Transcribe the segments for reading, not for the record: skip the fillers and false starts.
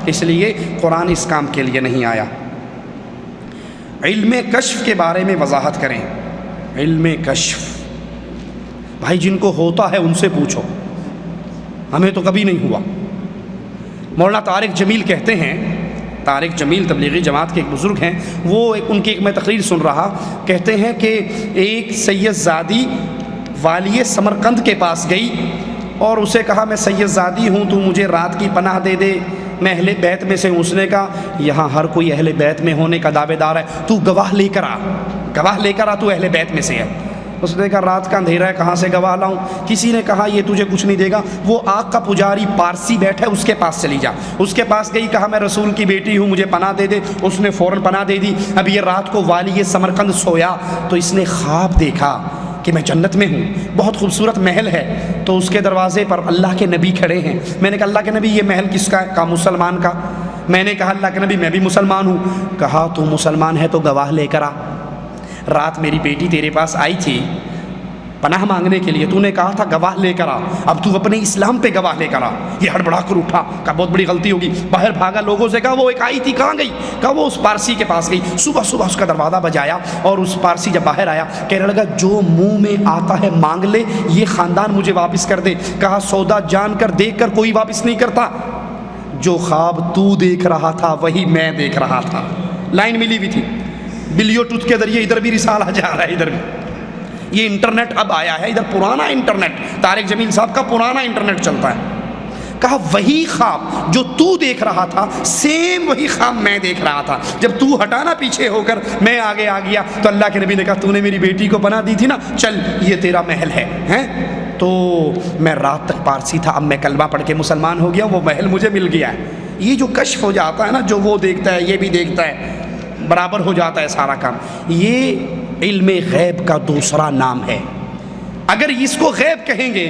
اس لیے قرآن اس کام کے لیے نہیں آیا۔ علم کشف کے بارے میں وضاحت کریں۔ علم کشف بھائی جن کو ہوتا ہے ان سے پوچھو، ہمیں تو کبھی نہیں ہوا۔ مولانا طارق جمیل کہتے ہیں، طارق جمیل تبلیغی جماعت کے ایک بزرگ ہیں، وہ ان کی ایک میں تقریر سن رہا، کہتے ہیں کہ ایک سید زادی والی سمرقند کے پاس گئی اور اسے کہا میں سید زادی ہوں، تو مجھے رات کی پناہ دے دے، میں اہل بیت میں سے ہوں۔ اس نے کہا یہاں ہر کوئی اہل بیت میں ہونے کا دعوے دار ہے، تو گواہ لے کر آ، گواہ لے کر آ، تو اہل بیت میں سے ہے۔ اس نے کہا رات کا اندھیرا ہے، کہاں سے گواہ لاؤں؟ کسی نے کہا یہ تجھے کچھ نہیں دے گا، وہ آگ کا پجاری پارسی بیٹھا ہے، اس کے پاس چلی جا۔ اس کے پاس گئی، کہا میں رسول کی بیٹی ہوں، مجھے پناہ دے دے۔ اس نے فوراً پناہ دے دی۔ اب یہ رات کو والی سمرقند سویا تو اس نے خواب دیکھا کہ میں جنت میں ہوں، بہت خوبصورت محل ہے، تو اس کے دروازے پر اللہ کے نبی کھڑے ہیں۔ میں نے کہا اللہ کے نبی یہ محل کس کا ہے؟ کہا مسلمان کا۔ میں نے کہا اللہ کے نبی میں بھی مسلمان ہوں۔ کہا تو مسلمان ہے تو گواہ لے کر آ، رات میری بیٹی تیرے پاس آئی تھی پناہ مانگنے کے لیے، تو نے کہا تھا گواہ لے کر آ، اب تو اپنے اسلام پہ گواہ لے کر آ۔ یہ ہڑبڑا کر اٹھا، کہا بہت بڑی غلطی ہوگی، باہر بھاگا، لوگوں سے کہا وہ ایک آئی تھی کہاں گئی؟ کہا وہ اس پارسی کے پاس گئی۔ صبح صبح اس کا دروازہ بجایا اور اس پارسی جب باہر آیا کہنے لگا جو منہ میں آتا ہے مانگ لے، یہ خاندان مجھے واپس کر دے۔ کہا سودا جان کر دیکھ کر کوئی واپس نہیں کرتا، جو خواب تو دیکھ رہا تھا وہی میں دیکھ رہا تھا۔ لائن ملی ہوئی تھی، بلیوٹوتھ کے ذریعے ادھر بھی رسالہ جا رہا ہے، ادھر بھی۔ یہ انٹرنیٹ اب آیا ہے، ادھر پرانا انٹرنیٹ، طارق جمیل صاحب کا پرانا انٹرنیٹ چلتا ہے۔ کہا وہی خواب جو تو دیکھ رہا تھا سیم وہی خواب میں دیکھ رہا تھا، جب تو ہٹانا پیچھے ہو کر میں آگے آ گیا تو اللہ کے نبی نے کہا تو نے میری بیٹی کو پناہ دی تھی نا، چل یہ تیرا محل ہے، ہیں؟ تو میں رات تک پارسی تھا، اب میں کلمہ پڑھ کے مسلمان ہو گیا، وہ محل مجھے مل گیا ہے۔ یہ جو کشف ہو جاتا ہے نا، جو وہ دیکھتا ہے یہ بھی دیکھتا ہے، برابر ہو جاتا ہے سارا کام، یہ علم غیب کا دوسرا نام ہے۔ اگر اس کو غیب کہیں گے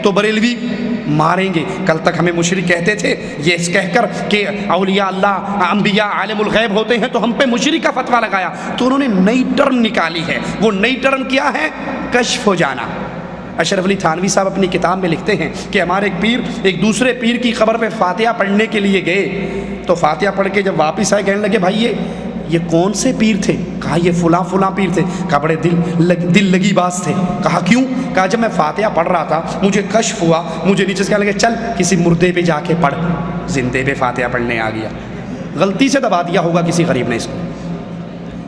تو بریلوی ماریں گے۔ کل تک ہمیں مشرک کہتے تھے یہ کہہ کر کہ اولیاء اللہ انبیاء عالم الغیب ہوتے ہیں، تو ہم پہ مشرک کا فتویٰ لگایا، تو انہوں نے نئی ٹرم نکالی ہے۔ وہ نئی ٹرم کیا ہے؟ کشف ہو جانا۔ اشرف علی تھانوی صاحب اپنی کتاب میں لکھتے ہیں کہ ہمارے ایک پیر ایک دوسرے پیر کی قبر پہ فاتحہ پڑھنے کے لیے گئے، تو فاتحہ پڑھ کے جب واپس آئے کہنے لگے بھائی یہ کون سے پیر تھے؟ کہا یہ فلاں فلاں پیر تھے۔ کہا بڑے دل لگی باز تھے۔ کہا کیوں؟ کہا جب میں فاتحہ پڑھ رہا تھا مجھے کشف ہوا، مجھے نیچے سے کہنے لگے چل کسی مردے پہ جا کے پڑھ، زندے پہ فاتحہ پڑھنے آ گیا، غلطی سے دبا دیا ہوگا کسی غریب نے اس کو۔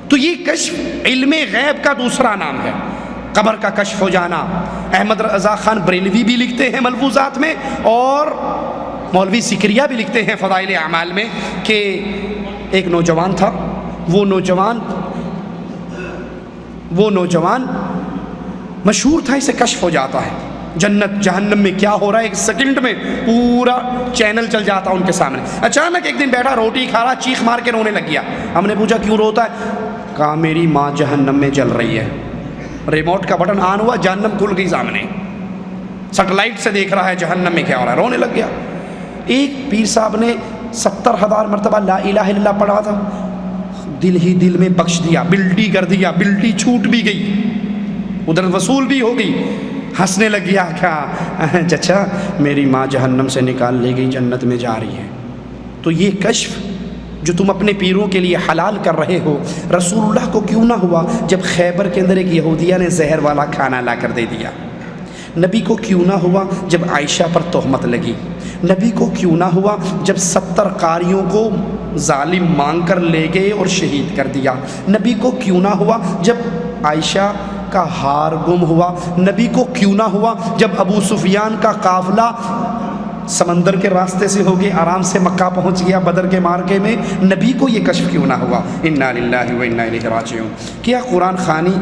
تو یہ کشف علم غیب کا دوسرا نام ہے، قبر کا کشف ہو جانا۔ احمد رضا خان بریلوی بھی لکھتے ہیں ملفوظات میں، اور مولوی سکریہ بھی لکھتے ہیں فضائل اعمال میں کہ ایک نوجوان تھا، وہ نوجوان مشہور تھا، اسے کشف ہو جاتا ہے جنت جہنم میں کیا ہو رہا ہے، ایک سیکنڈ میں پورا چینل چل جاتا ان کے سامنے۔ اچانک ایک دن بیٹھا روٹی کھا رہا، چیخ مار کے رونے لگ گیا۔ ہم نے پوچھا کیوں روتا ہے؟ کہا میری ماں جہنم میں جل رہی ہے۔ ریموٹ کا بٹن آن ہوا، جہنم کھل گئی سامنے، سیٹلائٹ سے دیکھ رہا ہے جہنم میں کیا ہو رہا ہے، رونے لگ گیا۔ ایک پیر صاحب نے 70,000 مرتبہ لا الہ الا اللہ پڑھا تھا، دل ہی دل میں بخش دیا، بلٹی کر دیا، بلٹی چھوٹ بھی گئی، ادھر وصول بھی ہو گئی، ہنسنے لگ گیا۔ کہا چچا میری ماں جہنم سے نکال لے گئی، جنت میں جا رہی ہے۔ تو یہ کشف جو تم اپنے پیروں کے لیے حلال کر رہے ہو، رسول اللہ کو کیوں نہ ہوا جب خیبر کے اندر ایک یہودیہ نے زہر والا کھانا لا کر دے دیا؟ نبی کو کیوں نہ ہوا جب عائشہ پر تہمت لگی؟ نبی کو کیوں نہ ہوا جب 70 قاریوں کو ظالم مانگ کر لے گئے اور شہید کر دیا؟ نبی کو کیوں نہ ہوا جب عائشہ کا ہار گم ہوا؟ نبی کو کیوں نہ ہوا جب ابو سفیان کا قافلہ سمندر کے راستے سے ہو کے آرام سے مکہ پہنچ گیا بدر کے مارکے میں؟ نبی کو یہ کشف کیوں نہ ہوا؟ انا للہ و انا الیہ راجعون۔ کیا قرآن خوانی